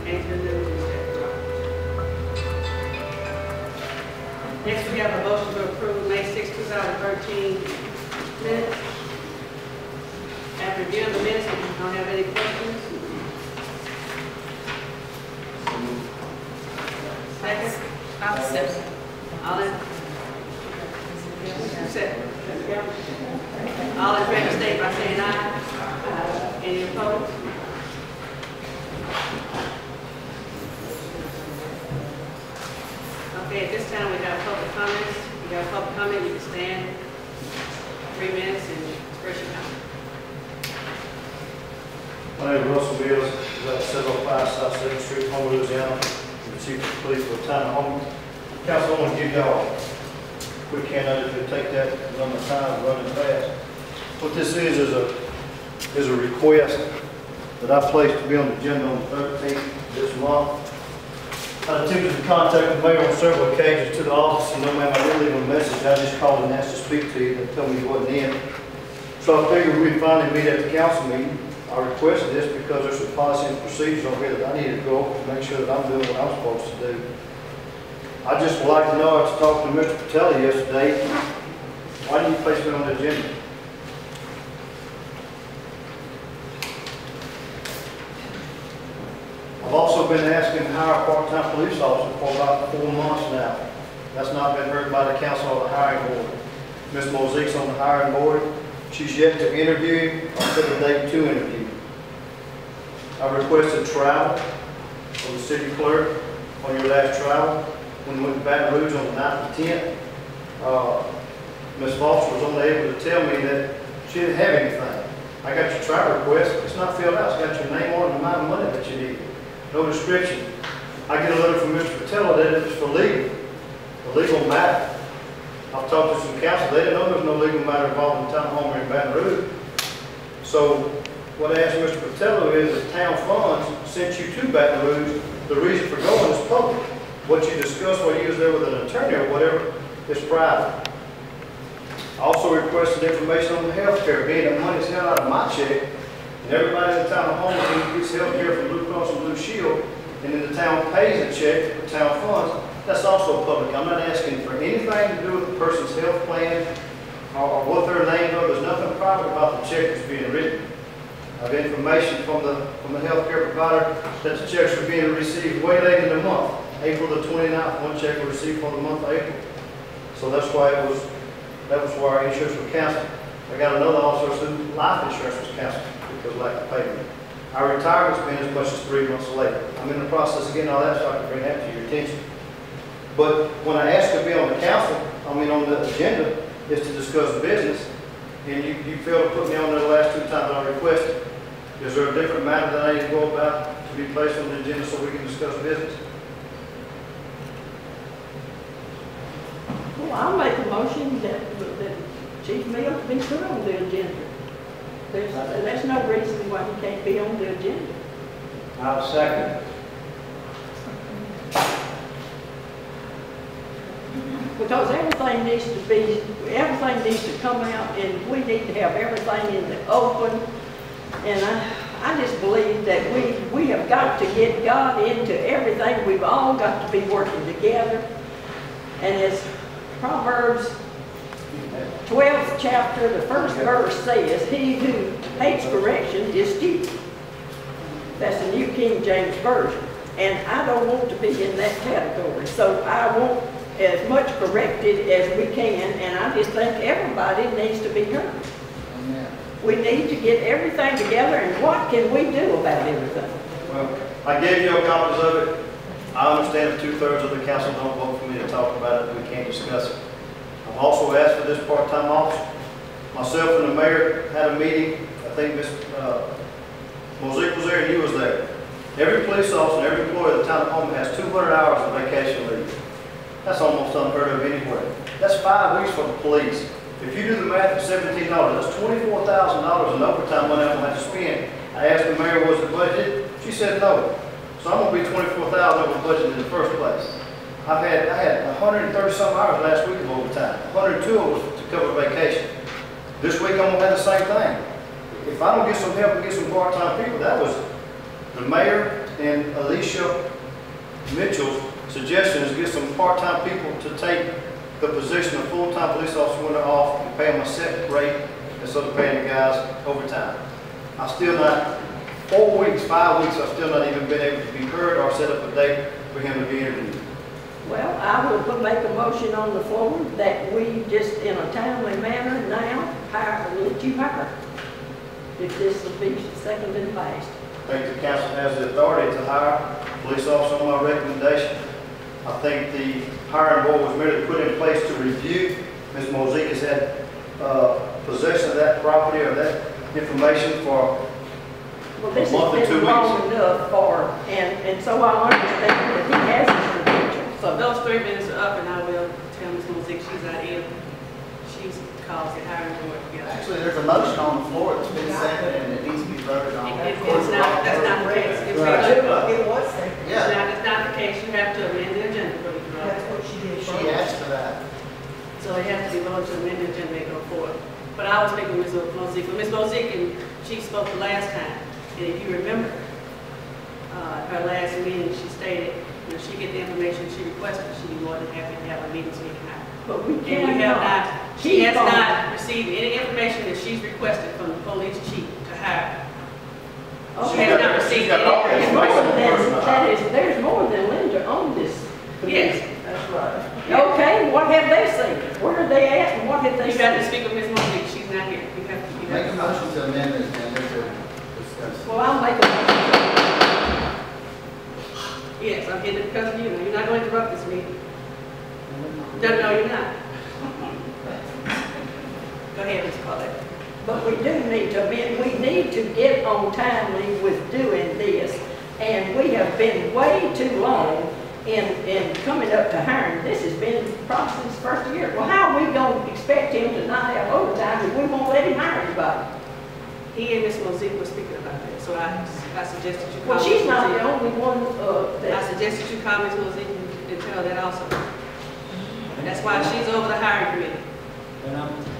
Anthony Lewis and Stephanie Roberts. Next, we have a motion to approve May 6, 2013 minutes. After reviewing the minutes, if you don't have any questions. Second? I'll second. All in? Second. All in favor, state by saying aye. Any opposed? Okay, at this time we have public comments. If you have public comment, you can stand 3 minutes and express your comment. My name is Russell Bills, at 705 South 7th Street, Homer, Louisiana. I'm the Chief of Police for the town of Homer. Council, I want to give y'all a quick handout if you take that, because I'm the time running fast. What this is a request that I placed to be on the agenda on the 13th this month. I attempted to contact the mayor on several occasions to the office, and no matter I didn't leave a message, I just called and asked to speak to you. They told me he wasn't in. So I figured we'd finally meet at the council meeting. I requested this because there's some policy and procedures on here that I need to go over to make sure that I'm doing what I'm supposed to do. I just would like to know, after talking to Mr. Patella yesterday, why didn't you place me on the agenda? I've also been asking to hire a part-time police officer for about 4 months now. That's not been heard by the council or the hiring board. Ms. Mosaique's on the hiring board. She's yet to interview or set a date to interview. I requested travel from the city clerk on your last travel. When we went to Baton Rouge on the 9th and 10th, Ms. Foster was only able to tell me that she didn't have anything. I got your travel request. It's not filled out. It's got your name on it and the amount of money that you need. No description. I get a letter from Mr. Patella that it's for legal, a legal matter. I've talked to some council. They didn't know there was no legal matter involved in town of Homer in Baton Rouge. So what I asked Mr. Patella is that town funds sent you to Baton Rouge. The reason for going is public. What you discussed while you was there with an attorney or whatever is private. I also requested information on the health care, being that money's held out of my check, and everybody in the town of Homer gets health care from Blue Cross and Blue Shield, and then the town pays a check for town funds. That's also public. I'm not asking for anything to do with the person's health plan or what their names are. There's nothing private about the check that's being written. I have information from the health care provider that the checks are being received way late in the month. April the 29th, one check was received for the month of April. So that's why that was why our insurance was canceled. I got another officer whose life insurance was canceled because of lack of payment. Our retirement's been as much as 3 months late. I'm in the process of getting all that so I can bring that to your attention. But when I asked to be on the council, on the agenda, is to discuss business, and you failed to put me on there the last 2 times I requested. Is there a different matter that I need to go about to be placed on the agenda so we can discuss business? Well, I'll make a motion that Chief Mills be put on the agenda. There's no reason why he can't be on the agenda. I'll second. Because everything needs to come out, and we need to have everything in the open. And I just believe that we have got to get God into everything. We've all got to be working together. And as Proverbs 12th chapter, the first verse says, he who hates correction is stupid. That's the New King James Version. And I don't want to be in that category. So I want as much corrected as we can, and I just think everybody needs to be heard. Amen. We need to get everything together, and what can we do about everything? Well, I gave you copies of it. I understand that 2/3 of the council don't vote for me to talk about it. We can't discuss it. I've also asked for this part-time officer. Myself and the mayor had a meeting. I think Ms. Mosaique was there and you was there. Every police officer and every employee of the town of Homer has 200 hours of vacation leave. That's almost unheard of anywhere. That's 5 weeks for the police. If you do the math at $17, that's $24,000 in overtime money I'm going to have to spend. I asked the mayor, was it budgeted? She said no. So I'm going to be $24,000 over budget in the first place. I had 130 some hours last week of overtime. 102 of it to cover vacation. This week I'm going to have the same thing. If I don't get some help and get some part-time people, The mayor and Alicia Mitchell's suggestion is get some part-time people to take the position of full-time police officer when they're off and pay them a set rate instead of paying the guys overtime. I still not, 4 weeks, 5 weeks, I've still not even been able to be heard or set up a date for him to be interviewed. Well, I will make a motion on the floor that we just, in a timely manner now, let you hire. If this will be seconded and passed. I think the council has the authority to hire a police officer on my recommendation. I think the hiring board was merely put in place to review. Ms. Mosaic has had possession of that property or that information for Well, this a month or has 2 been weeks. long enough for, and so I understand that he has his credentials, So so. those 3 minutes are up, and I will tell Ms. Mosaic she's not in. She calls the hiring board together. Actually, there's a motion on the floor that's been seconded and it needs to be voted on. It's not, that's not the case. It's It not, was second. Yeah, it's not the case. You have to amend the agenda for the That's what she did first. she asked for that. So it has to be voted to amend the agenda and go forward. But I was speaking with Ms. Mosaic. Ms. Mosaic, and she spoke the last time. And if you remember, her last meeting, she stated, when she get the information she requested, she'd be more than happy to have a meeting to make it happen. But we And we have cannot. not, she has not received any information that she's requested from the police chief to hire. She has not received got all any the More information. information. than, that is, there's more than Linda on this. Yes. That's right. Okay, what have they seen? Where are they at and what have they You got to seen? speak with Ms. Mosaic. She's not here. You have to. Make a motion to amend the agenda to discuss. Well, I'll make a motion. Yes, I'm getting it because of you. You're not going to interrupt this meeting. No, you're not. Go ahead, Ms. Paulette. But we do need to amend, we need to get on timely with doing this. And we have been way too long in coming up to hiring. This has been probably since first year. Well, how are we going to expect him to not have overtime if we won't let him hire anybody? He and Ms. Mosaic were speaking about that, so I suggested you call Well, Ms. she's not the Mosaic. only one, I that, suggested you call Ms. Mosaic and tell her that also. That's why she's over the hiring committee.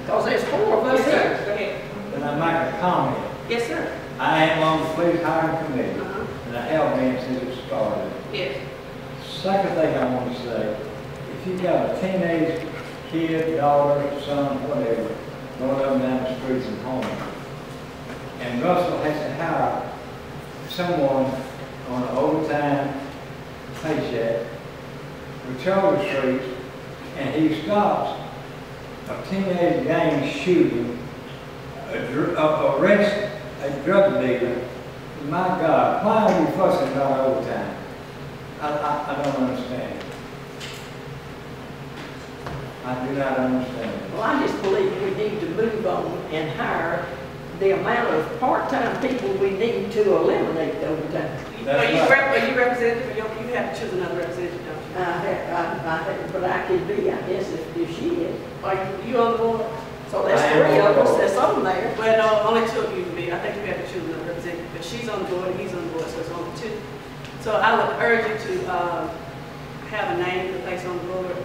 because there's 4 of us Yes, here. sir. Go ahead. Can I make a comment? Yes, sir. I am on the police hiring committee, Uh-huh. and I have been since it started. Yes. Second thing I want to say, if you've got a teenage kid, daughter, son, whatever, going up and down the streets and home, and Russell has to hire someone on an overtime paycheck, patrol the streets, and he stops a teenage gang shooting, arrest a drug dealer, my God, why are you fussing about overtime? I don't understand. I do not understand. Well, I just believe we need to move on and hire the amount of part-time people we need to eliminate the overtime. Are you representative, or you have to choose another representative, don't But I could be, I guess, if she is. you? Are you on the board? So there's I am 3 of on us board. that's on there. Well, no, only 2 of you can be. I think you have to choose another representative, but she's on the board and he's on the board, so it's only 2. So I would urge you to have a name to place on the board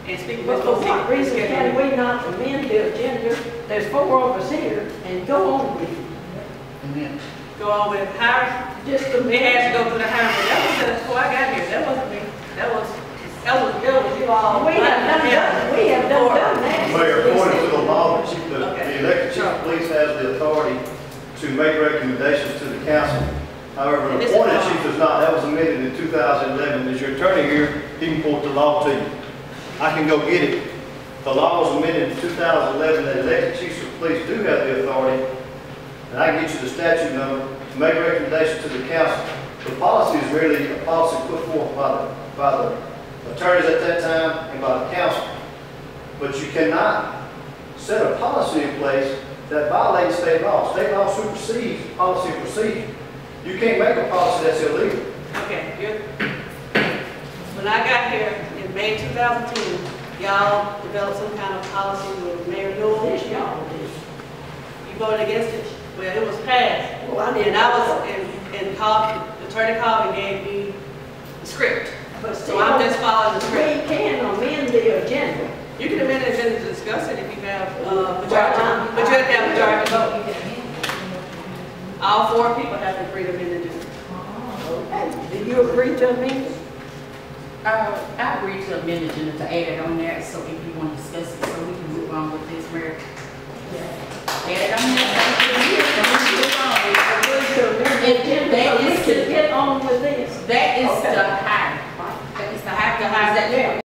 and speak with But Ms. for Mosaic. what reason can we not amend the agenda? There's 4 of us here and go on with it. Amen. Go on with hiring. Just a It minute. has to go through the hiring, but that was before I got here. That wasn't me. That was you all. We have done that. Mayor, according to the law, the Okay. elected chief of police has the authority to make recommendations to the council. However, And the this is appointed law. chief does not. That was amended in 2011. As your attorney here, he can quote the law to you. I can go get it. The law was amended in 2011 that elected chiefs of police do have the authority, and I can get you the statute number, to make recommendations to the council. The policy is really a policy put forth by the attorneys at that time and by the council. But you cannot set a policy in place that violates state law. State law supersedes policy and procedure. You can't make a policy that's illegal. Okay, when I got here in May 2010, y'all developed some kind of policy with Mayor Newell. This y'all did. You voted against it. Well, it was passed. Well, I didn't. And I was, and called, the attorney called and gave me the script. But So I'm just following the we script. can amend the agenda. You can amend the agenda to discuss it if you have, majority, Well, but you have to have majority vote. All 4 people have to agree to amend the agenda. Do you agree to amend it? I agree to amend the agenda to add it on there, so if you want to discuss it, so we can move on with this, Mayor. Add it on there, so we can move on. Agree to amend the agenda, so we can get on with this. That is Okay. the hire, right? That is the hire, that. Yeah.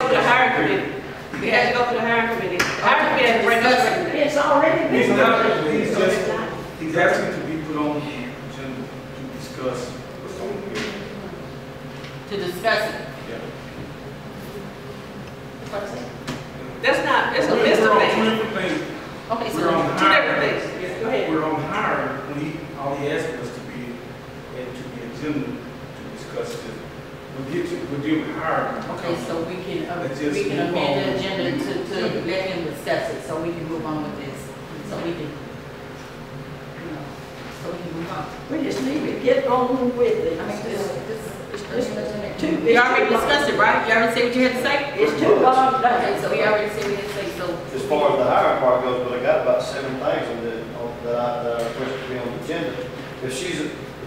The hiring committee. We had to go to the hiring committee. The hiring committee had to bring us recommendation. It's already been. He's asking to be put on the agenda to discuss what's on here. To discuss it. Yeah. What's it? That's not, it's a list We're of on two things. different things. Okay, We're on so, Two different hiring. things. Yes, go ahead. We're on hiring, when all he asked us to be, and to the agenda to discuss this. We'll deal with hiring. okay, so we can Let's just amend move on. the agenda to let him discuss it, so we can move on with this, so we can, so we can move on. We just need to get on with it. I mean, It's too, You already discussed it, right? You already said what you had to say? It's too long Okay, down. so we already said we had to say, so. As far as the hiring part goes, but I got about 7 things that I requested to be on the agenda. If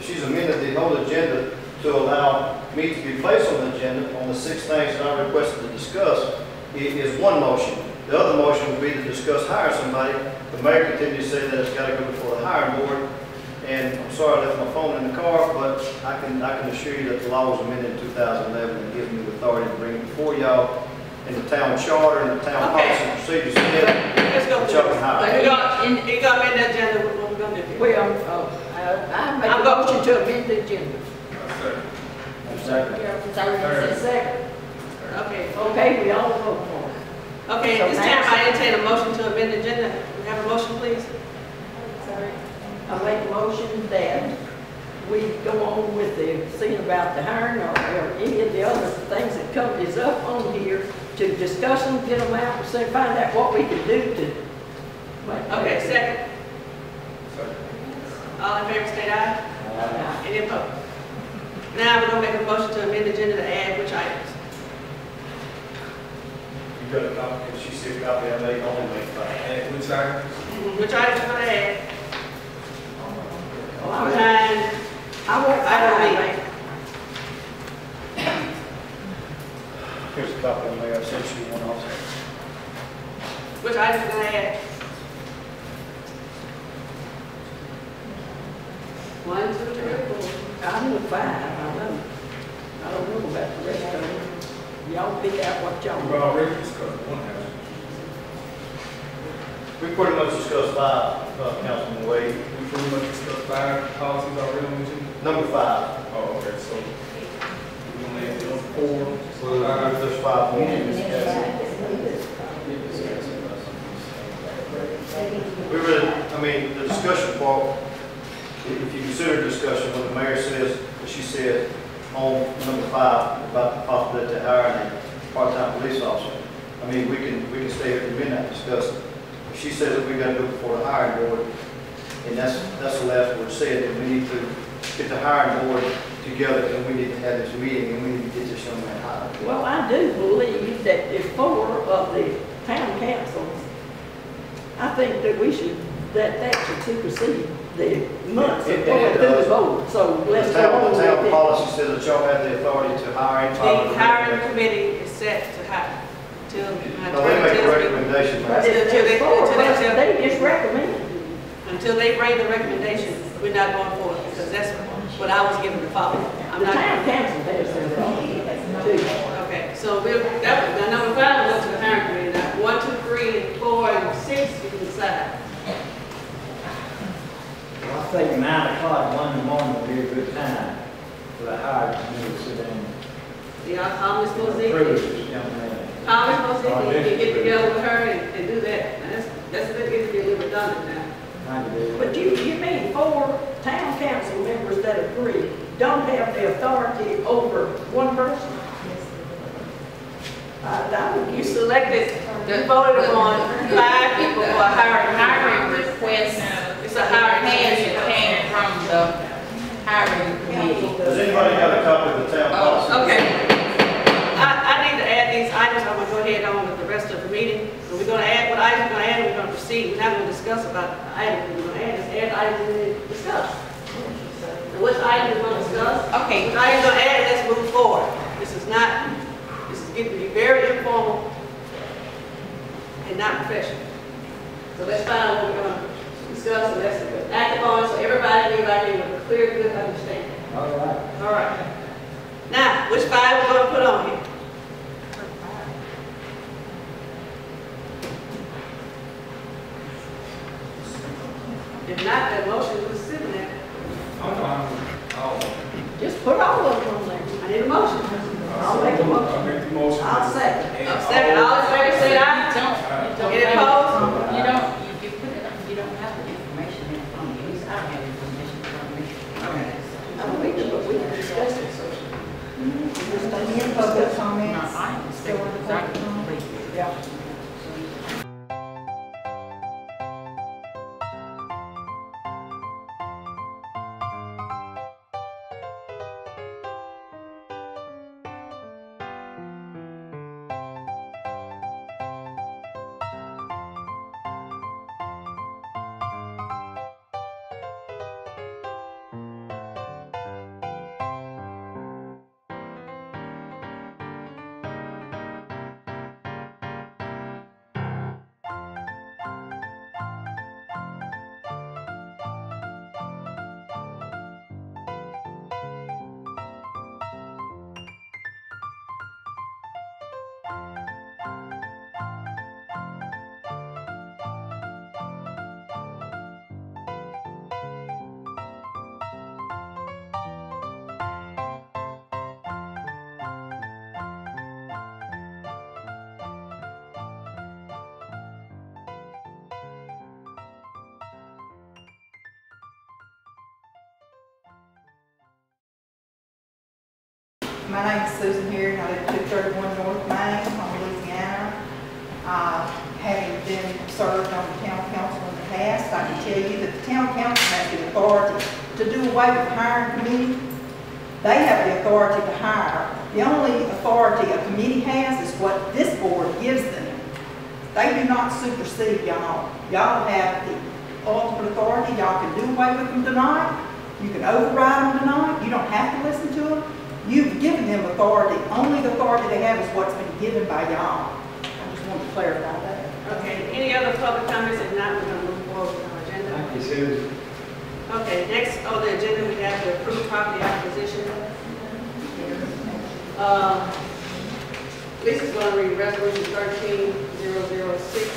she's amended the whole agenda to allow me to be placed on the agenda on the 6 things that I requested to discuss, it is one motion. The other motion would be to discuss hire somebody. The mayor continues to say that it's got to go before the hiring board. And I'm sorry I left my phone in the car, but I can assure you that the law was amended in 2011 and gives me the authority to bring it before y'all in the town charter and the town Okay. policy and procedures. Yeah. Let's go Chuck through and it. hire. You got amend the agenda, what we gonna do here? Well, I make a I'm go- motion to amend the agenda. Second. It's already said. Second. Okay, Okay, we all vote for it. okay, at this time, I entertain a motion to amend the agenda. We have a motion, please? I make a motion that we go on with the, seeing about the hiring or any of the other things that come, is up on here to discuss them, get them out, and say, find out what we can do to. make that- Okay, second. All in favor, state aye. Any opposed? Now, we're gonna make a motion to amend the agenda to add which items? You got a copy, if she said copy, I made only make 5. And which I, Which items you gonna add? Well, I won't- Behind, I won't, I don't make. Here's a copy of the mayor, I sent you one also. which items you gonna add? 1, 2, 3, 4. I'm with 5, I don't know about the rest of them. Y'all pick out what y'all we've want. already discussed one house. We pretty much discussed 5, Councilman Wade. We pretty much discussed 5 policies already on the agenda. Number 5. Oh, okay, so we're gonna add those 4. There's 5 more. We really, I mean, the discussion part, if you consider discussion, what the mayor says, what she said on number 5 about the possibility of hiring a part-time police officer. I mean, we can stay here till midnight and discuss it. If she says that we got to go before the hiring board, and that's the last word said, and we need to get the hiring board together, and we need to have this meeting, and we need to get this young man hired. Well, I do believe that if the town council, I think that we should, that should supersede the months of It going through the does. vote, so The let's go town, on the with town it. policy says that y'all have the authority to hire and fire. The hiring committee is set to hire till my No, they make a term tells me, recommendation, But man. it's Until they- as far until they as tell- they just recommend. until they bring the recommendation, we're not going forward, because that's what I was given to follow. I'm The not. town council has their authority too. Okay, so we'll, now number 5 will go to the hiring committee. Now, 1, 2, 3, and 4, and 6, you can decide. Well, I think 9 o'clock Monday morning would be a good time for the hiring committee to sit down Y'all call Ms. and Mosey. approve this young man. Call Ms. Mosey, and you can get together with her and do that. Now, that's a bit, getting to be a little redundant now. I can do it. But you mean 4 town council members that agree don't have the authority over one person? You selected, you voted upon 5 people for a hiring. Hiring request, It's a hiring hands committee. came from the hiring committee. Does anybody have a copy of the town policy? Okay. I need to add these items. I'm gonna go ahead on with the rest of the meeting. So we're gonna add, what items we're gonna add, we're gonna proceed. We're not gonna discuss about the items we're gonna add, just add items and then discuss. And which items we're gonna discuss? Okay. Which items we're gonna add, let's move forward. This is getting to be very informal and not professional. So let's find out what we're gonna discuss and let's act upon so everybody leave out here with a clear, good understanding. All right. All right. Now, which 5 we're gonna put on here? If not, that motion was sitting there. I'm fine with all of them. Just put all of them on there. I need a motion. I'll make a motion. I'll make the motion. I'll second. I'm second. All in favor, say aye. Any opposed? You don't, you put it, you don't have the information in front of you. At least I don't have information in front of me. I don't need to, but we can discuss it. Just stay in Public public. comments. No, I understand exactly what they do. Yeah. My name is Susan Harris, I live at 231 North Main, home Louisiana. Having been served on the town council in the past, I can tell you that the town council has the authority to do away with the hiring committee. They have the authority to hire. The only authority a committee has is what this board gives them. They do not supersede y'all. Y'all have the ultimate authority. Y'all can do away with them tonight. You can override them tonight. You don't have to listen to them. You've given them authority. Only the authority they have is what's been given by y'all. I just wanted to clarify that. Okay, any other public comments? If not, we're gonna move forward with our agenda. Thank you, Susan. Okay, next on the agenda, we have the approved property acquisition. Lisa's gonna read resolution 13006.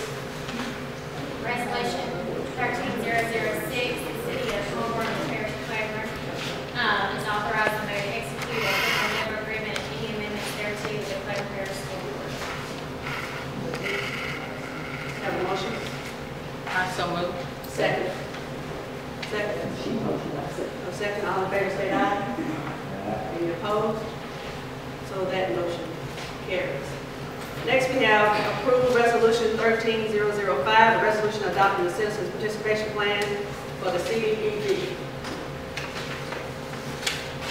Resolution 13006, the city of Holborn, the parish of Claiborne, is authorized the mayor to execute a memorandum agreement and any amendments thereto with the Claiborne Parish School Board. Have a motion? I so moved. Second. Second. She motioned, I said. A second, all in favor, say aye. Any opposed? So that motion carries. Next, we have approval resolution 13005, a resolution adopting the citizens participation plan for the CDBG.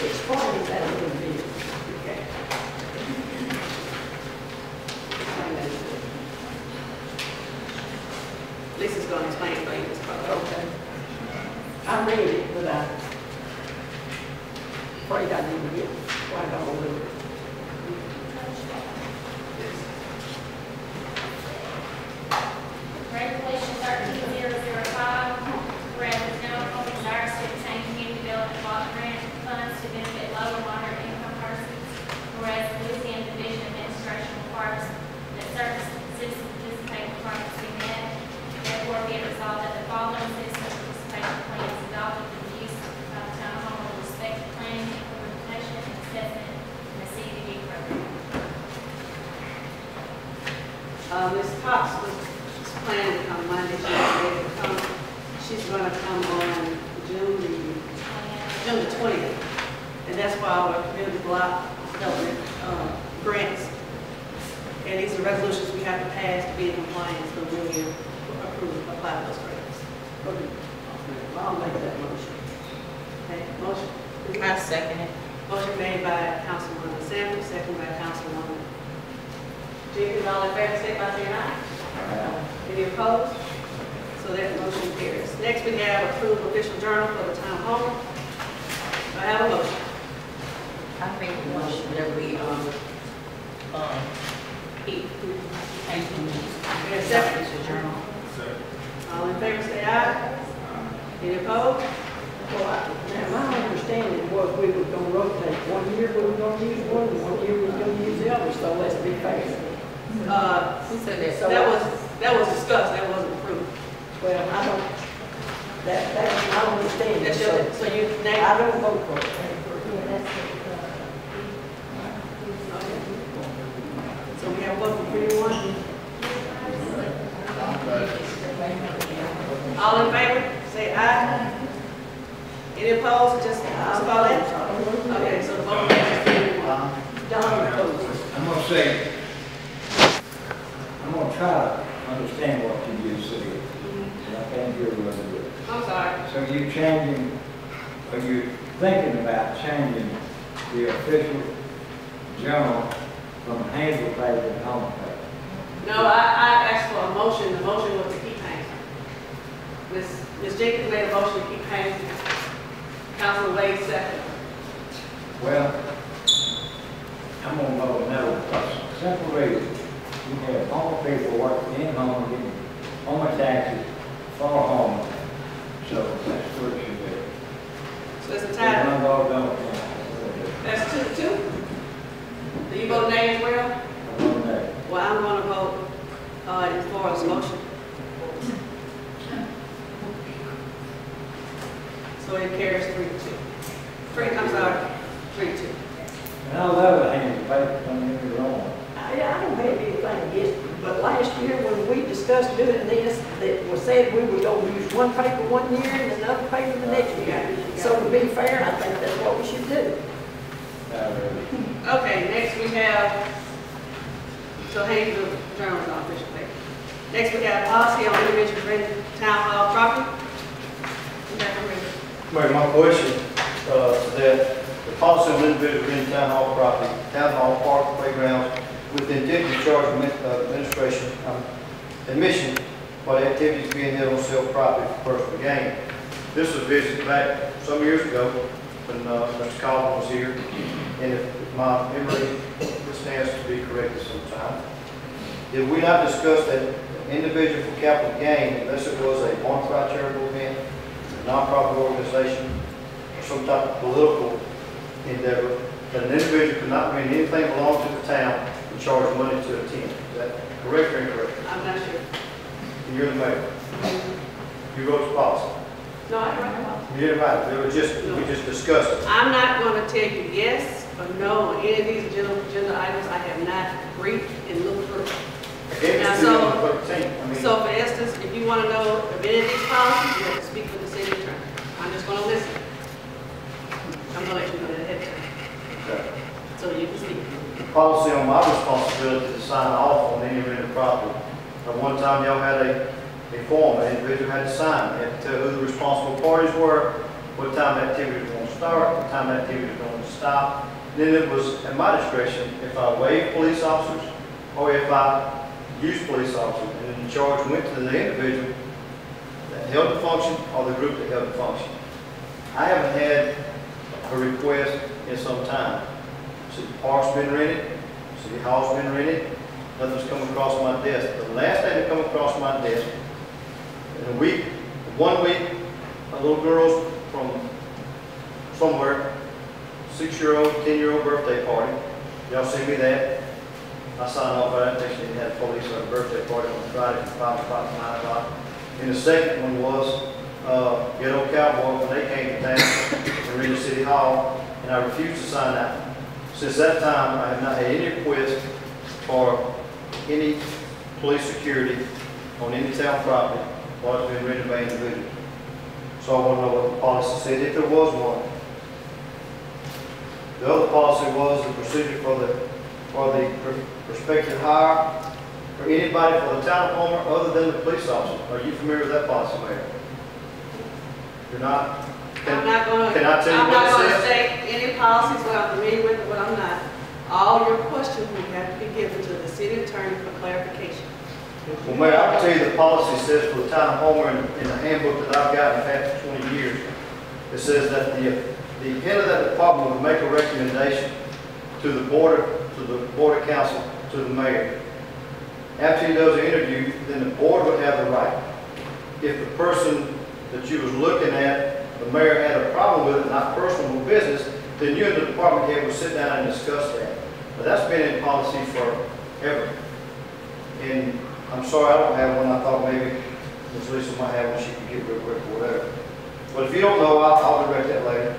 Explain that a little bit. Okay. This is gonna explain for you, Ms. Carter. Okay. I read it, but I afraid I didn't get quite all of it. Resolution 13005, whereas the town of Homer desires to obtain community development block grant funds to benefit low and moderate income persons, whereas the Louisiana Division of Administration requires that certain citizen participating requirements be met, therefore be it resolved that the following citizen participating plan is adopted for the use of the town of Homer with respect to planning, implementation, and assessment in the CDD program. Ms. Cox was planning to come Monday, she's ready to come. She's gonna come on June the 20th. And that's for our community block development, grants. And these are resolutions we have to pass to be in compliance, so we'll approve, apply those grants. Okay. I'll make that motion. Okay, motion. I second it. Motion made by Councilwoman Sanders, second by Councilwoman Jenkins. All in favor, say by saying aye. Any opposed? So that motion carries. Next, we have approved official journal for the town hall. Do I have a motion? I make a motion that we, Wait a second. It's a journal. All in favor, say aye. Any opposed? Now, my understanding was we were gonna rotate. 1 year we were gonna use one, 1 year we were gonna use the other, so let's be fair. Who said that? So That was discussed, that wasn't approved. well, I don't, that's my understanding, That's so your, so you name. I don't vote for it. So we have a vote for 31. All in favor, say aye. Any opposed, just call it? Okay, so the vote is 31. Don votes. I'm gonna say, I'm gonna try to understand what you just said, and I can't hear what it is. I'm sorry. So you changing, are you thinking about changing the official journal from Hazel paper to home paper? No, I asked for a motion, the motion was to keep paying. Ms. Jenkins made a motion to keep paying. Councilman Wade second. Well, I'm gonna vote no, because simple reason, you have home people working in home, getting home taxes for home, so that's what it should be. So it's a tie. One vote don't count. That's 2-2. Do you vote nay as well? I vote no. Well, I'm going to vote in favor of the motion. So it carries 3-2. I'm sorry, 3-2. And I love the Hazel paper, don't get me wrong. I don't have anything against it, but last year when we discussed doing this, it was said we were gonna use one paper 1 year and another paper the next year. So to be fair, I think that's what we should do. Okay, next we have, so Hayesville Journal is our official paper. Next we have policy on individual renting town hall property. Mayor, my question, that the policy on individual in town hall property, town hall, park, playgrounds, with the intent to charge administration, admission for the activities being held on sale property for personal gain. This was visited back some years ago when Mr. Collins was here, and if my memory stands to be corrected sometime. Did we not discuss that individual for capital gain, unless it was a bona fide charitable event, a nonprofit organization, or some type of political endeavor, that an individual could not rent anything belonging to the town and charge money to attend? Is that correct or incorrect? I'm not sure. And you're the mayor. You wrote the policy. No, I don't know. You didn't write it. It was just, we just discussed it. I'm not going to tell you yes or no on any of these agenda items. I have not briefed and looked through. It's Now, 2013. I mean, So for instance, if you want to know of any of these policies, you have to speak with the city attorney. I'm just going to listen. I'm going to let you know that ahead of time, so you can speak. policy on my responsibility to sign off on any rental property. At one time, y'all had a form, an individual had to sign. They had to tell who the responsible parties were, what time the activity was going to start, what time the activity was going to stop. Then it was at my discretion if I waived police officers or if I used police officers. And the charge went to the individual held the function or the group that held the function. I haven't had a request in some time. City Park's been rented, City Hall's been rented, nothing's come across my desk. The last thing that come across my desk, in a week, 1 week, a little girl's from somewhere, 6-year-old, 10-year-old birthday party. Y'all see me that? I signed off on that, they had police at a birthday party on Friday from 5 o'clock to 9 o'clock. And the second one was Ghetto Cowboy when they came to town in Reedy City Hall, and I refused to sign that one. Since that time, I have not had any request for any police security on any town property while it's been rented by individuals. So I want to know what the policy said, if there was one. The other policy was the procedure for the prospective hire for anybody for the town of Homer other than the police officer. Are you familiar with that policy, Mayor? You're not? I'm not gonna, Can I tell you I'm what not it gonna says? state any policies what I'm familiar with and what I'm not. All your questions will have to be given to the city attorney for clarification. Well, Mayor, I can tell you the policy says for the town of Homer in the handbook that I've got in the past 20 years, it says that the head of that department would make a recommendation to the board of council, to the mayor. After he does the interview, then the board would have the right. If the person that you was looking at, the mayor had a problem with it, not personal business, then you and the department head would sit down and discuss that. But that's been in policy forever. And I'm sorry I don't have one. I thought maybe Ms. Lisa might have one she could get real quick or whatever. But if you don't know, I'll direct that later.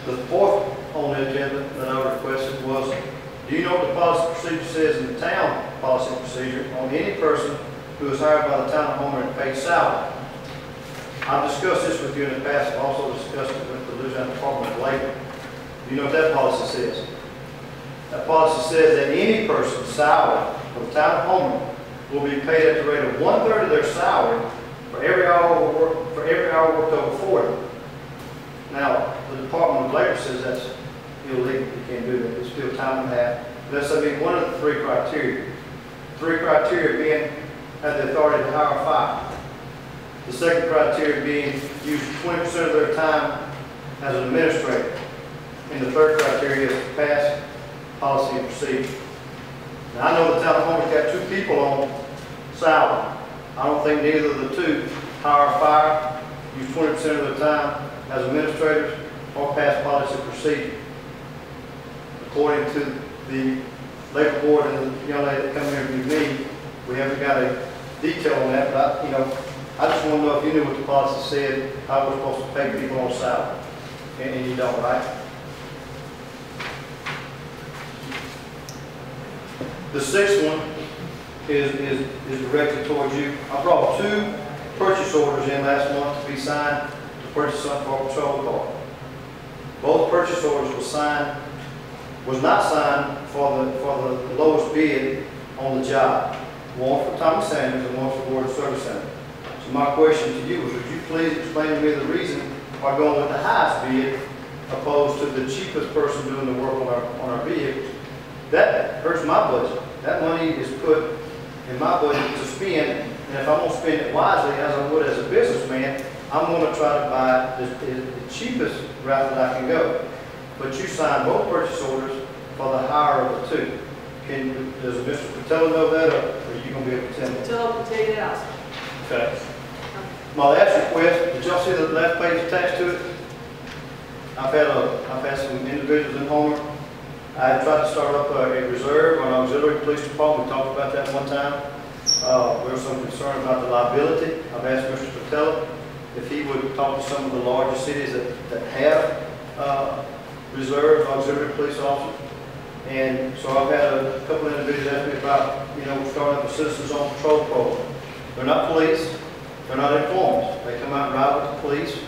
The fourth on the agenda that I requested was, do you know what the policy procedure says in the town policy procedure on any person who is hired by the town of Homer and paid salary? I've discussed this with you in the past. I've also discussed it with the Louisiana Department of Labor. Do you know what that policy says? That policy says that any person's salary for the town of Homer will be paid at the rate of 1/3 of their salary for every hour worked over 40. Now, the Department of Labor says that's illegal. You can't do that. It's still time and a half. That's one of the three criteria. Three criteria being have the authority to hire or fire. The second criteria being use 20% of their time as an administrator. And the third criteria is to pass policy and procedure. Now, I know the town of Homer's got 2 people on salary. I don't think neither of the 2 hire or fire, use 20% of their time as administrators, or pass policy and procedure. According to the labor board and the young lady that come here with me, we haven't got a detail on that, but I just want to know if you knew what the policy said, how we're supposed to pay people on salary. And you don't, right? The sixth one is directed towards you. I brought 2 purchase orders in last month to be signed to purchase something for a patrol car. Both purchase orders was not signed for the lowest bid on the job. One for Thomas Sanders and one for Board of Service Center. So my question to you is, would you please explain to me the reason why going with the highest bid opposed to the cheapest person doing the work on our vehicles? That hurts my budget. That money is put in my budget to spend, and if I'm going to spend it wisely, as I would as a businessman, I'm going to try to buy the cheapest route that I can go. But you signed both purchase orders for the higher of the 2. Does Mr. Patella know that, or are you going to be able to tell me? Tell them to tell you that also. Okay. My last request, did y'all see the last page attached to it? I've had some individuals in Homer. I tried to start up a reserve, an auxiliary police department. We talked about that one time. There was some concern about the liability. I've asked Mr. Patella if he would talk to some of the larger cities that have reserve auxiliary police officers. And so I've had a couple of individuals ask me about, starting up a Citizens on Patrol program. They're not police, they're not informants. They come out and ride with the police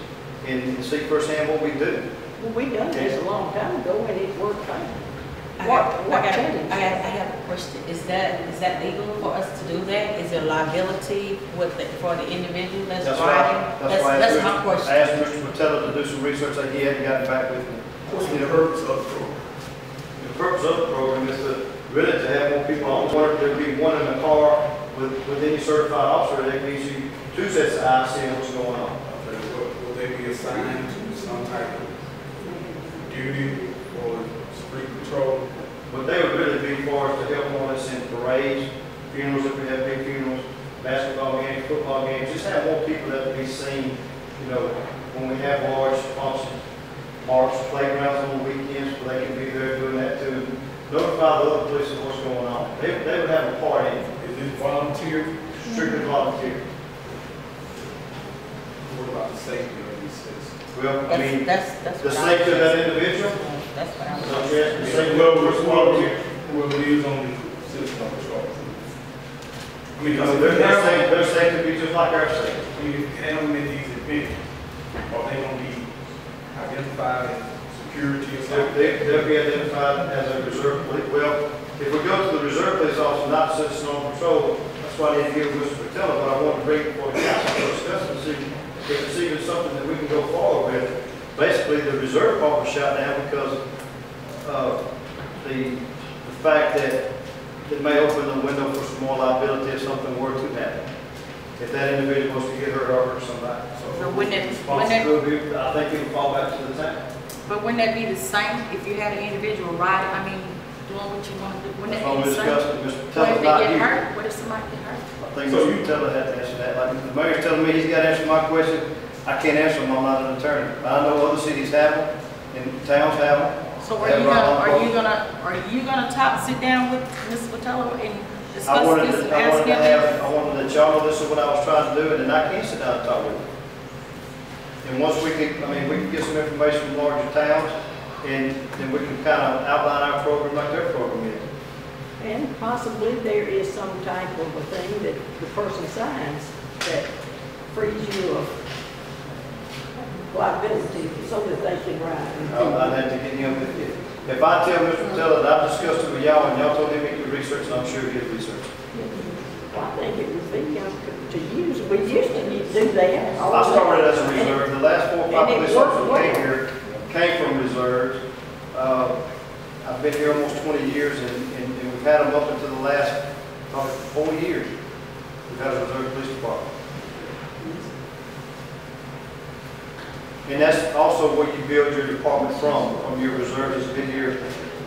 and see firsthand what we do. Well, we done this a long time ago and it worked fine. I What changed? have a question. Is that legal for us to do that? Is there liability for the individual that's riding? That's my question. I asked Mr. Patella to do some research that he hadn't gotten back with me. What's the purpose of the program? The purpose of the program is really to have more people on. There would be one in the car with any certified officer, that gives you two sets of eyes seeing what's going on. Will they be assigned to some type of duty or street patrol? But they would really be for us to help on us in parades, funerals, if we have big funerals, basketball games, football games, just have more people that will be seen, you know, when we have large functions, parks, playgrounds on the weekends, where they can be there doing that too. Notify the other police of what's going on. They would have a part in it, Is it volunteer? strictly volunteer. What about the safety of these citizens? Well, I mean, That's the what I safety of was- that individual, That's what I was. so yes, the safety of the person volunteer. Whoever is on the citizen patrol. I mean, Because because their safety would be just like our safety. when you have them at these events, are they gonna be identified as security or something? They'll be identified as a reserve police. Well, if we go to the reserve police officer, not citizen on patrol, that's why I didn't give Mr. Patella, but I want to bring it before the council to discuss and see if it's even something that we can go forward with. Basically, the reserve part was shut down because of the fact that it may open the window for some more liability if something were to happen. If that individual was to get hurt or hurt somebody. So wouldn't it, Responsibility, I think it would fall back to the town. but wouldn't that be the same if you had an individual riding, I mean, doing what you want to do? Wouldn't That's what that we be the same? discussed, and Mr. What if Patella's they not get here. hurt? What if somebody get hurt? I think Mr. Patella had to answer that. Like the mayor's telling me he's got to answer my question. I can't answer them. I'm not an attorney. I know other cities have them, and towns have them. So are you gonna sit down with Ms. Patella and I discuss wanted this to, and I ask wanted to him? have, I wanted to let y'all know this is what I was trying to do, and then I can sit down and talk with them. And once we can, I mean, we can get some information from larger towns, and then we can kind of outline our program like their program is. And possibly there is some type of a thing that the person signs that frees you of liability so that they can ride. I'd have to get him, if I tell Mr. Patella that I've discussed it with y'all, and y'all told him he could research, I'm sure he'll research. Well, I think it would be to use, we used to do that. I started as a reserve. The last 4 or 5 And it police worked officers well. came here, came from reserves. I've been here almost 20 years, and we've had them up until the last, probably 4 years. We've had a reserve police department. And that's also where you build your department from your reserves. It's been here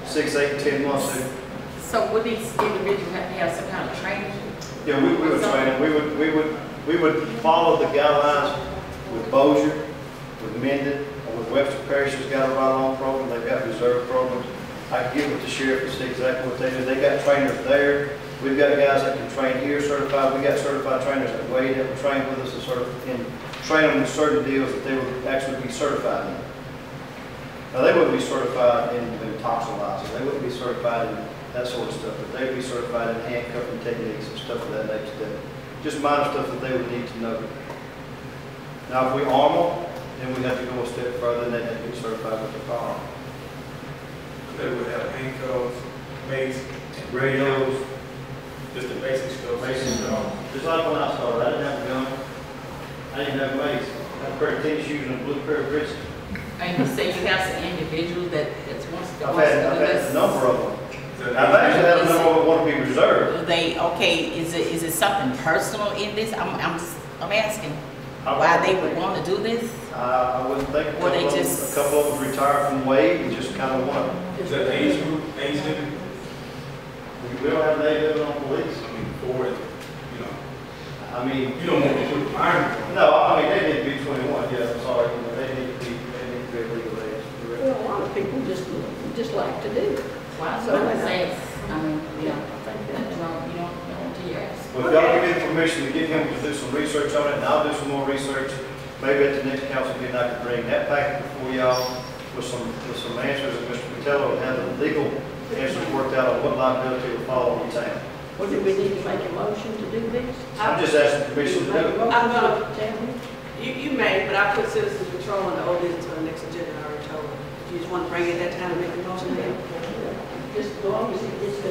6, 8, 10 months. So would these individuals have to have some kind of training? Yeah, we would train them. We would follow the guidelines with Bossier, with Mendon, or with Webster Parish has got a ride-along program. They've got reserve programs. I can get with the sheriff and see exactly what they do. They got trainers there. We've got guys that can train here certified. We got certified trainers that Wade that will train with us and train them in certain deals that they would actually be certified in. Now, they wouldn't be certified in toxicology. They wouldn't be certified in that sort of stuff, but they'd be certified in handcuffing techniques and stuff of that nature. Just minor stuff that they would need to know. Now, if we arm them, then we have to go a step further, and they have to be certified with the firearm. They would have handcuffs, mace, Radios, just the basic stuff. basic stuff. Just like when I started, I didn't have a gun. I didn't have mace. I had a pair of tennis shoes and a blue pair of breeches. And you say you have some individuals that wants to I've do had this? a number of them. I've actually had a number that want to be reserved. Do they, okay, is it something personal in this? I'm asking why they would want to do this? I wouldn't think Or they a just- couple of them retired from Wade and just kind of want Is that age group, age limit? we don't have an age limit on police. I mean, for it, you know, I mean, you don't want to put iron on. no, I mean, they need to be 21, yeah, I'm sorry, you know, they need to be of legal age. You're right. Well, a lot of people just like to do it. Why So so I say, I mean, Yeah, yeah, I think you that, don't until you ask. Well, if y'all give me the permission to get him to do some research on it, and I'll do some more research. Maybe at the next council meeting, I could bring that packet before y'all with some answers, and Mr. Patella would have the legal answers worked out on what liability will follow in town. well, do we need to make a motion to do this? I'm just asking permission to do it. I'm gonna- Tell me. You may, but I put citizen patrol on the old business until the next agenda, I already told them. You just want to bring it at that time and make the motion then? Just as long as it gets to,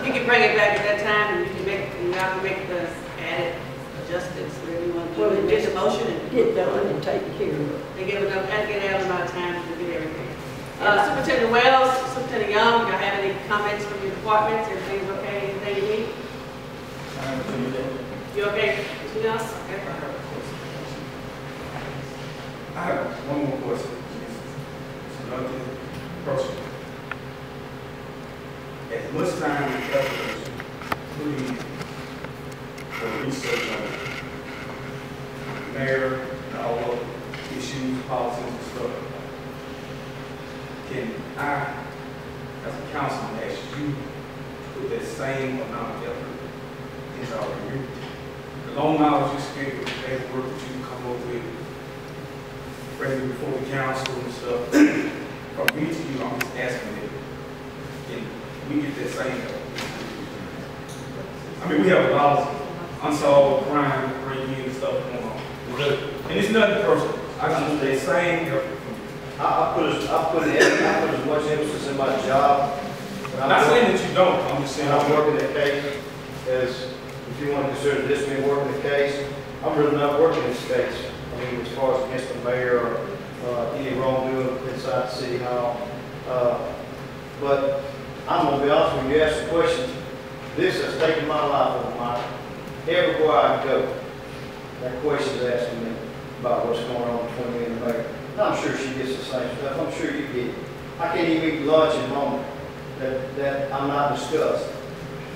You can bring it back at that time, and you can make, and y'all can make the added adjustments, whatever you want to Well, do. it Get just the motion and get done and taken care of. they give enough, and get out amount of time to get everything. Superintendent Wells, Superintendent Young, do y'all have any comments from your departments? Everything's okay, anything you need? You okay, Mr. Johnson? Okay. I have one more question. It's nothing personal. As much time and effort please for research on mayor and all of the issues, policies and stuff, can I, as a councilman, ask you to put that same amount of effort into our community? The long hours you spend with the paperwork that you come up with, bring before the council and stuff, from me to you, I'm just asking that, can we get that same help? I mean, we have a lot of unsolved crime, breaking and stuff going on. And it's nothing personal. I can do that same help from you. I put as much emphasis in my job. I'm not saying that you don't, I'm just saying. And I'm working the case as, if you want to consider this me working the case, I'm really not working this case. I mean, as far as against the mayor or any wrongdoing inside the city hall. But I'm going to be honest with you, you asked the question, this has taken my life over my, everywhere I go, that question is asking me about what's going on between me and the mayor. And I'm sure she gets the same stuff. I'm sure you get it. I can't even eat lunch in moment that I'm not discussed.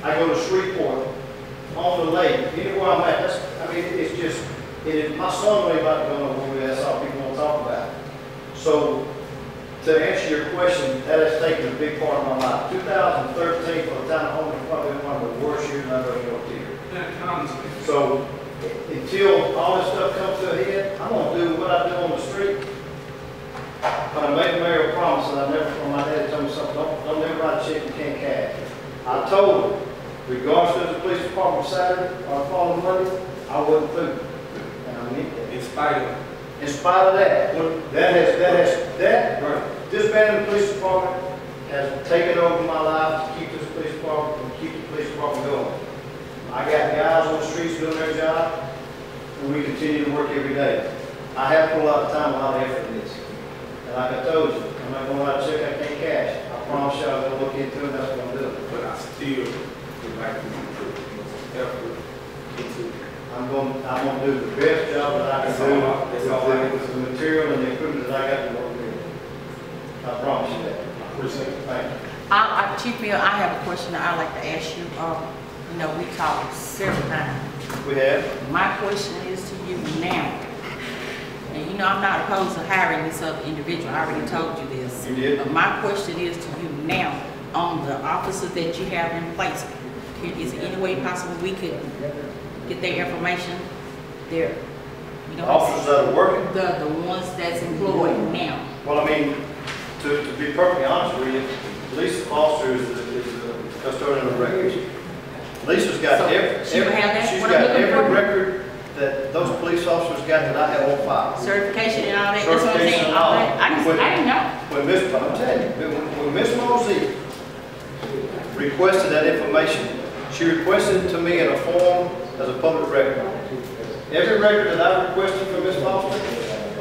I go to Shreveport, on the lake, anywhere I'm at, I mean, it's just, my son ain't about to go nowhere, that's all people want to talk about. So, to answer your question, that has taken a big part of my life. 2013 for the town of Homer is probably one of the worst years I've ever worked here. So, until all this stuff comes to a head, I'm going to do what I do on the street. When I made the mayor a promise, and when my dad told me something, don't ever write a check you can't cash. I told him, regardless of the police department Saturday or following Monday, I wasn't through. And I mean that. In spite of that, disbanding the police department has taken over my life to keep this police department and keep the police department going. I got guys on the streets doing their job, and we continue to work every day. I have put a lot of time, a lot of effort in this. And like I told you, I'm not going to write a check I can't cash. I promise you I'm going to look into it, and that's what I'm doing. But I still would like to put effort into it. I'm going to do the best job that I can do with the material and the equipment that I got to work with. I promise you that. I appreciate it. Thank you. Chief Bill, I have a question I'd like to ask you. You know, we talked several times. We have. My question is to you now. And you know, I'm not opposed to hiring this other individual. I already told you this. You did. But my question is to you now, on the officers that you have in place. Is there any way possible we could get their information there? You know, Officers that are working? the ones that's employed now. Well, I mean, to be perfectly honest with you, police officer is the custodian of records. Lisa's got So every she would have that? she's What got I'm looking every for? record that those police officers got that I have on file. Certification and all that, that's what I'm saying. Certification and All all. that. I didn't know. When Miss, I'm telling you, when Miss Mosey requested that information, she requested it to me in a form as a public record. Every record that I've requested from Miss Foster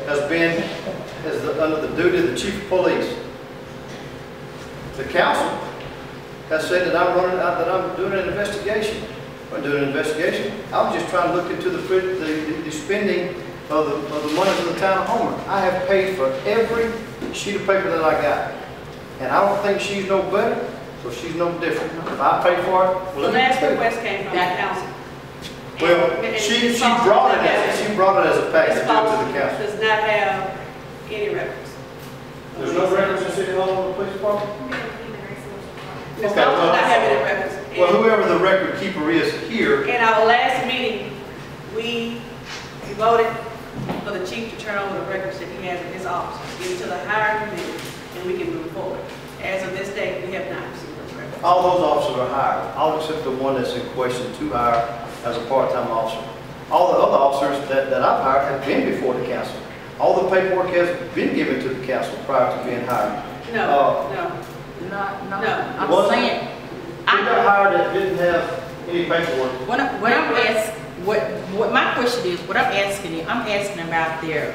has been under the duty of the chief of police. The council has said that I'm doing an investigation. I'm doing an investigation. I was just trying to look into the spending of the money for the town of Homer. I have paid for every sheet of paper that I got. And I don't think she's no better, so she's no different. If I pay for it, The last request came from the council. well, she brought it as a package to the council. Does not have any records. There's no records in City Hall on the police department? Ms. Okay, Foster does well- not have any records. Well, whoever the record keeper is here, In our last meeting, we voted for the chief to turn over the records that he has in his office, give it to the hiring committee, and we can move forward. As of this day, we have not received those records. all those officers are hired, all except the one that's in question to hire as a part-time officer. All the other officers that I've hired have been before the council. All the paperwork has been given to the council prior to being hired. No. No, No. I'm Wasn't- saying, We got hired that didn't have any paperwork. what I'm asking, what my question is, what I'm asking you, I'm asking about their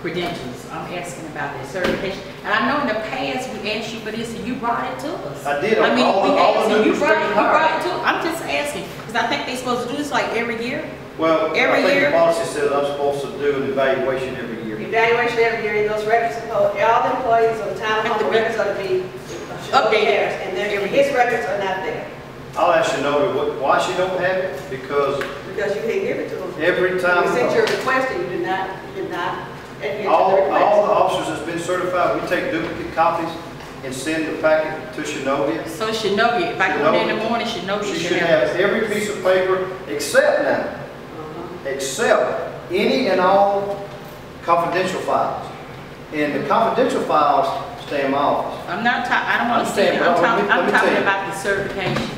credentials. I'm asking about their certification. And I know in the past we asked you for this and you brought it to us. I did, I mean, all we the asked new and you brought restricted hire. it to us. I'm just asking, is Because I think they're supposed to do this like every year. Well, I Every think year? the policy says I'm supposed to do an evaluation every year. Evaluation every year, and those records, all the employees of the town Have to hall be records are to be updated. and his records are not there, I'll ask Shinobi why she don't have it, because because you didn't give it to them. every time. You sent your request and you did not adhere to the All the request. officers that's been certified, we take duplicate copies and send the packet to Shinobi. So it should know you. If I go in the morning, it should know you She should should have. have every piece of paper except now, Uh-huh. except any and all confidential files. And the confidential files stay in my office. I don't want to see it. Understand, but let me I'm tell talking you. about the certification.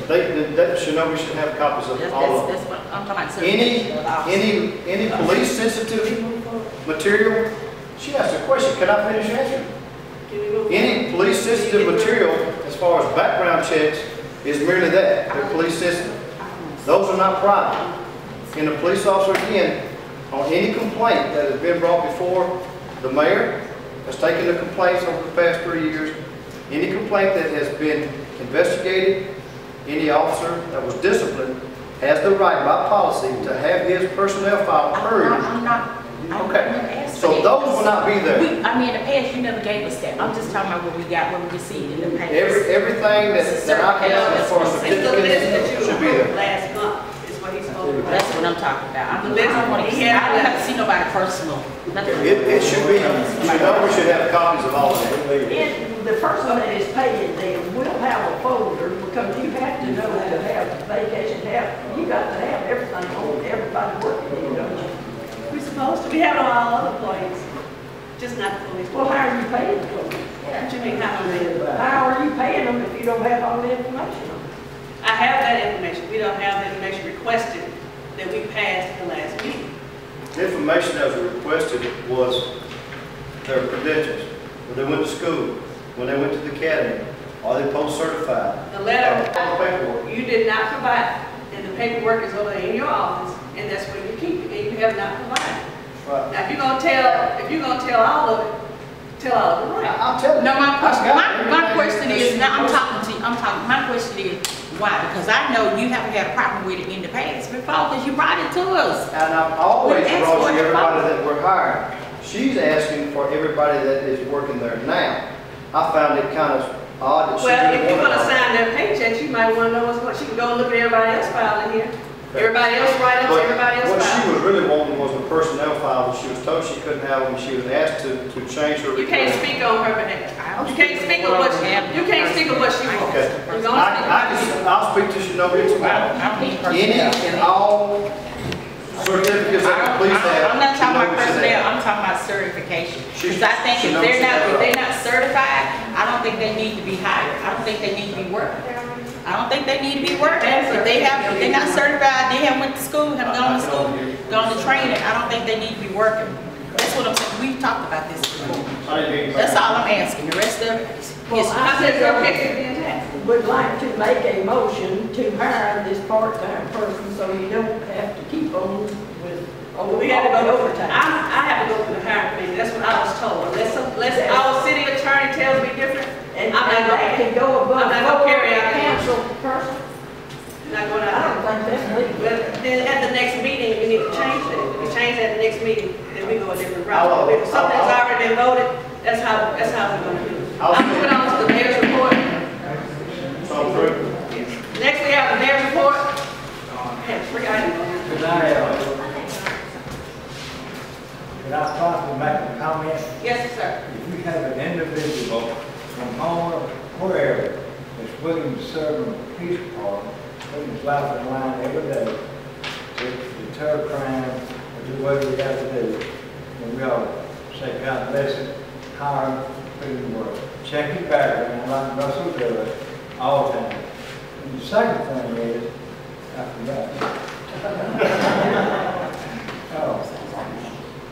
That Shinobi should have copies of all of them. That's what I'm talking about, certification. Any police sensitive material, she asked a question, can I finish answering? Can we move Any on? police sensitive material, as far as background checks, is merely that, they're police sensitive. Those are not private. And the police officer, again, on any complaint that has been brought before the mayor, has taken the complaints over the past 3 years, any complaint that has been investigated, any officer that was disciplined, has the right by policy to have his personnel file heard. I'm not. Okay, so those will not be there. I mean, in the past, you never gave us that. I'm just talking about what we got, what we received in the past. Everything that I have as far as It's the list that certificates you should be there. last month, is what he's supposed to. That's what I'm talking about. I The list don't want to, he I had don't have to see nobody personal. Nothing. It should be, we should have copies of all of it. And the person that is paying them will have a folder, because you have to know to have vacation, you got to have everything on everybody working here, don't you? We're supposed to be having all other employees, just not the police. Well, how are you paying them? What you mean, how many? How are you paying them if you don't have all the information on them? I have that information. We don't have the information requested that we passed at the last meeting. The information that was requested was their credentials, when they went to school, when they went to the academy, are they post-certified? The letter, All the paperwork. you did not provide, and the paperwork is over in your office, and that's where you keep it, and you have not provided. Right. Now, if you're gonna tell all of it, tell all of it right. I'm telling you. No, my question, I've got my question is, everything now I'm that's talking to you, my question is, why? Because I know you haven't had a problem with it in the past before, because you brought it to us. And I've always Well, that's brought what you it's everybody about. that we're hiring. She's asking for everybody that is working there now. I found it kind of odd that she Well, if didn't you're want gonna to. sign their paychecks, you might wanna know what's going, she can go and look at everybody else's file in here. Everybody else write up But everybody else's what she file. was really wanting was the personnel file, but she was told she couldn't have them, and she was asked to change her You can't request. speak on her behalf. You can't speak on what she wants. Okay. You're gonna speak. I'll speak to Shinobi tomorrow. I don't need Any personnel. and all certificates that the police have. I'm not talking about Shinobi should personnel, have. I'm talking about certification. She- Because I think she if knows they're she not, has if her they're not certified, I don't think they need to be hired. I don't think they need to be working. I don't think they need to be working. If they're not certified, they haven't went to school, haven't gone to school, gone to training, I don't think they need to be working. That's what I'm saying, we've talked about this before. I didn't hear you. That's all I'm asking, the rest of it is Well, history. I said, your case is being taxed. Would like to make a motion to hire this part-time person, so you don't have to keep on with We had to go over overtime. I have to go through the hiring committee, that's what I was told. Unless our city attorney tells me different, And I'm not that can gonna, go above I'm not gonna board carry out and the cancel the person. not going I don't out. think that's legal. But then at the next meeting, we need to change that. If we change that at the next meeting, then we go a different route. If something's already been voted, that's how we're gonna do it. I'm moving on to the mayor's report. So through. Next, we have the mayor's report. We have 3 items on there. Could I possibly make a comment? Yes, sir. If you have an individual from home or wherever that's willing to serve in the police department, putting his life on the line every day to deter crime or do whatever we have to do, then we ought to say, God bless him, hire him, put him to work. Check his background, like Russell does, all the time. And the second thing is, I forgot. Oh.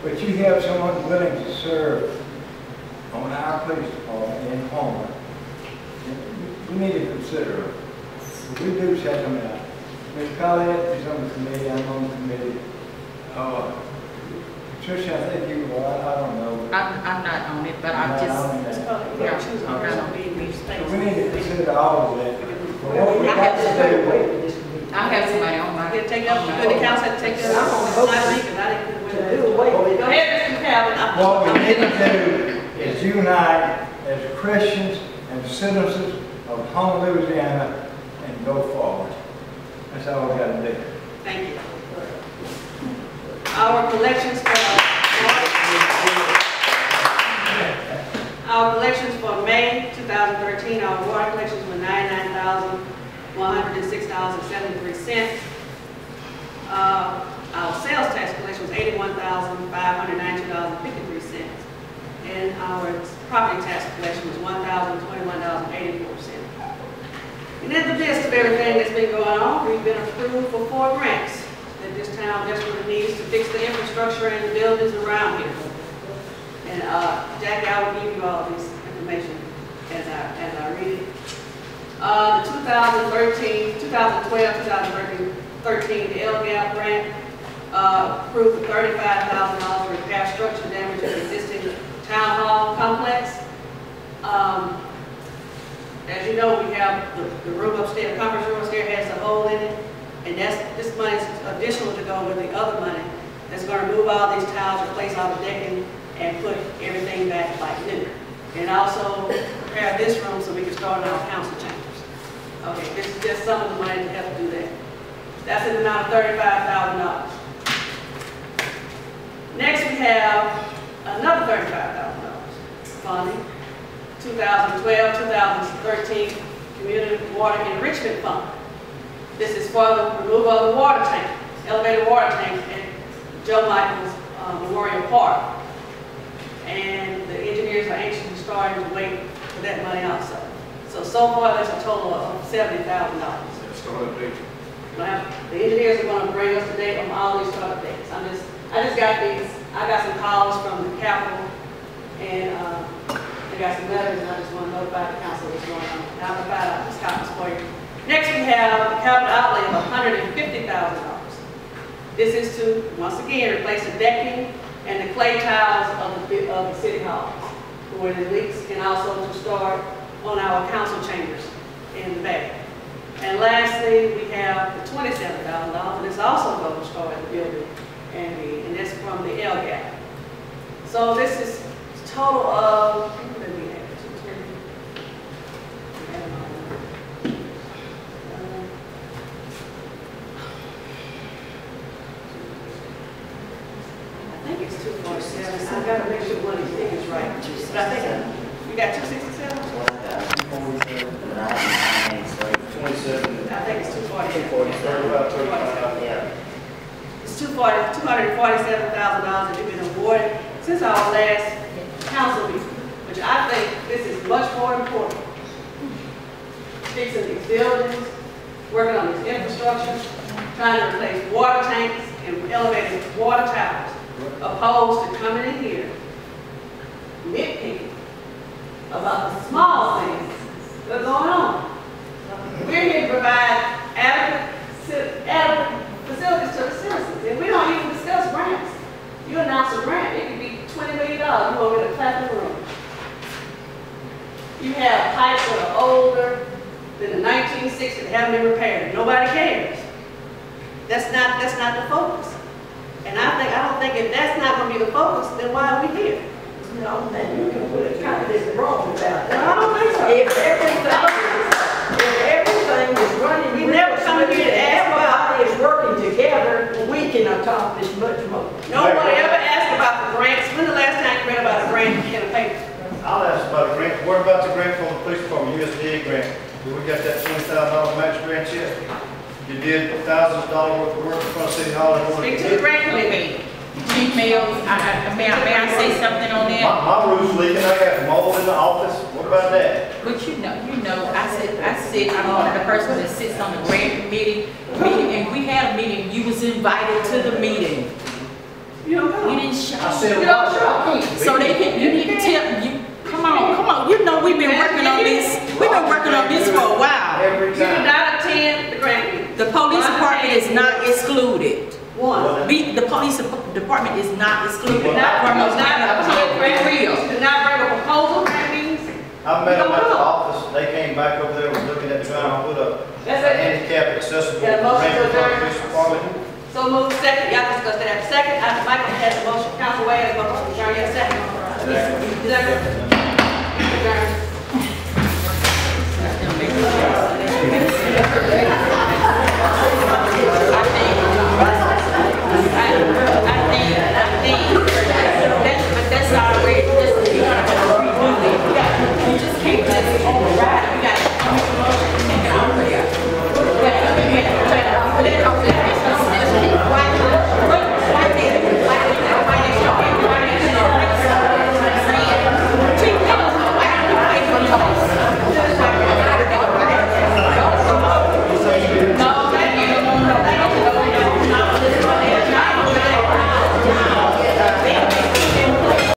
But you have someone willing to serve on our police department in Homer. We need to consider it. We do check them out. Ms. Collette is on the committee, I'm on the committee. Tricia, I think you are, I don't know. I'm not on it, but I'm Not just, on It's that. called, you gotta choose a person being in So space. we need to consider all of that. But what we I got have to to stay do, away from this committee. I have somebody on my. Get take up, could the council take up? I'm on hope Not leaving, I didn't. To do away with Go it. ahead, Mr. Calvin. What we need to do is unite as Christians and citizens of home Louisiana and go forward. That's all we got to do. Thank you. Our collections for May 2013, our water collections were $99,106.73. Our sales tax collection was $81,592.53. And our property tax collection was $1,021.84. And in the midst of everything that's been going on, we've been approved for 4 grants that this town desperately needs to fix the infrastructure and the buildings around here. And Jackie, I will give you all this information as I read it. The 2012-2013 LGAP grant approved for $35,000 to repair structural damage to the existing town hall complex. As you know, we have the room upstairs, conference room upstairs has a hole in it, and this money is additional to go with the other money that's going to remove all these tiles, replace all the decking, and put everything back like new. And also prepare this room so we can start our council chambers. Okay, this is just some of the money to help do that. That's in the amount of $35,000. Next, we have another $35,000 funding. 2012-2013 Community Water Enrichment Fund. This is for the removal of the water tank, elevated water tank at Joe Michael's Memorial Park. And the engineers are anxiously starting to wait for that money also. So far there's a total of $70,000. Well, the engineers are going to bring us a date on all these start dates. I just got these. I got some calls from the Capitol, and I got some letters, and I just want to notify the council what's going on. And I'll provide out these copies for you. Next, we have a capital outlay of $150,000. This is to, once again, replace the decking and the clay tiles of the city hall where it leaks, and also to start on our council chambers in the back. And lastly, we have the $27,000, and this also goes to start the building, and that's from the LGAP. So this is a total of, I think it's 247. I gotta make sure one of these figures right. But I think we got 267. 27. I think it's 247. 35. Yeah. It's $247,000 that we've been awarded since our last council meeting, which I think this is much more important. Fixing these buildings, working on this infrastructure, trying to replace water tanks and elevated water towers, opposed to coming in here, nitpicking about the small things that are going on. We're here to provide adequate facilities to the citizens, and we don't even discuss grants. You announce a grant, it could be $20 million, you won't get a clap in the room. You have pipes that are older than the 1960s that haven't been repaired. Nobody cares. That's not the focus. And I don't think if that's not going to be the focus, then why are we here? No, then you can put it kind of wrong about that. I don't think so. If everything is running, We never come in here to ask everybody is working together, we can accomplish much more. Nobody ever asked about the grants. When the last time you read about a grant in a paper? I'll ask about a grant. What about the grant from the police department, USDA grant? Do we got that $20,000 match grant yet? You did $1,000 worth of work in front of City Hall. Speak to the grant committee. Okay, Chief Mills, may I say something on that? My roof's leaking. I got mold in the office. What about that? But you know, I'm one of the persons that sits on the grant committee, and we had a meeting, you was invited to the meeting. You don't know. You didn't show. I said, You don't show. So you need to tell, come on, you know we've been working on this for a while. Every You did time. not attend the grant meeting. The police department is not excluded. One. The police department is not excluded Did not from those attend grant real. meetings. Did not bring a proposal grant meetings. I met them at the office, they came back over there, was looking at trying to put a handicap accessible Got a motion to ramp for the adjourn? police department. So move second, y'all discussed that at second, Michael has a motion, Council Wade has a motion, John, you have a second. Second. Adjourn.